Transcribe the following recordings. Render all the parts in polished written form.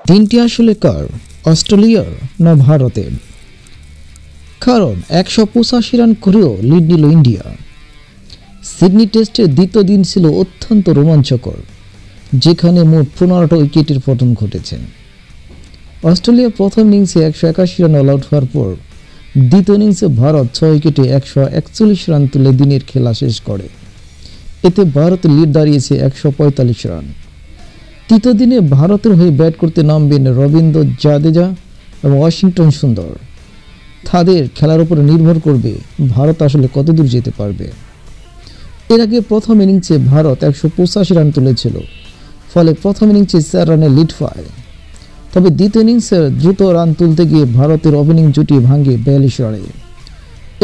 দিনটি আসলে কার, অস্ট্রেলিয়ার না ভারতের? কারণ ১৮৫ রান করেও লিড নিল ইন্ডিয়া। সিডনি টেস্টের দ্বিতীয় দিন ছিল অত্যন্ত রোমাঞ্চকর, যেখানে মোট ১৫টা উইকেটের পতন ঘটেছে। অস্ট্রেলিয়া প্রথম ইনিংসে ১৮১ রান অল আউট হওয়ার পর দ্বিতীয় ইনিংসে ভারত ৬ উইকেটে ১৪১ রান তুলে দিনের খেলা শেষ করে। এতে ভারতের লিড দাঁড়িয়েছে ১৪৫ রান। তৃতীয় দিনে ভারতের হয়ে ব্যাট করতে নামবেন রবীন্দ্র জাদেজা এবং ওয়াশিংটন সুন্দর। তাদের খেলার উপর নির্ভর করবে ভারত আসলে কতদূর যেতে পারবে। এর আগে প্রথম ইনিংসে ভারত ১৮৫ রান তুলেছিল, ফলে প্রথম ইনিংসে ৪ রানে লিড পায়। তবে দ্বিতীয় ইনিংসে দ্রুত রান তুলতে গিয়ে ভারতের ওপেনিং জুটি ভাঙে ৪২ রানে।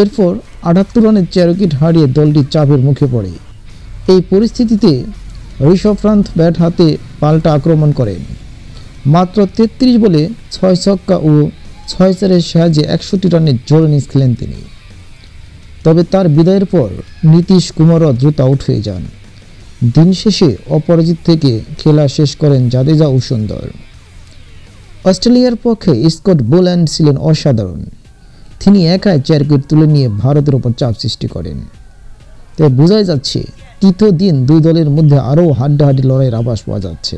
এরপর ৭৮ রানের ৪ উইকেট হারিয়ে দলটি চাপের মুখে পড়ে। এই পরিস্থিতিতে ঋষভ পান্ত ব্যাট হাতে পাল্টা আক্রমণ করেন। মাত্র ৩৩ বলে ৬ ছক্কা ও ৬ চারের সাহায্যে ৬১ রানের জোর ইনিংস খেলেন তিনি। তবে তার বিদায়ের পর নীতিশ কুমারও দ্রুত আউট হয়ে যান। দিন শেষে অপরাজিত থেকে খেলা শেষ করেন জাদেজা ও সুন্দর। অস্ট্রেলিয়ার পক্ষে স্কট বোল্যান্ড ছিলেন অসাধারণ। তিনি একাই ৪ উইকেট তুলে নিয়ে ভারতের ওপর চাপ সৃষ্টি করেন। তাই বোঝাই যাচ্ছে তৃতীয় দিন দুই দলের মধ্যে আরও হাড্ডাহাড্ডি লড়াইয়ের আভাস পাওয়া যাচ্ছে।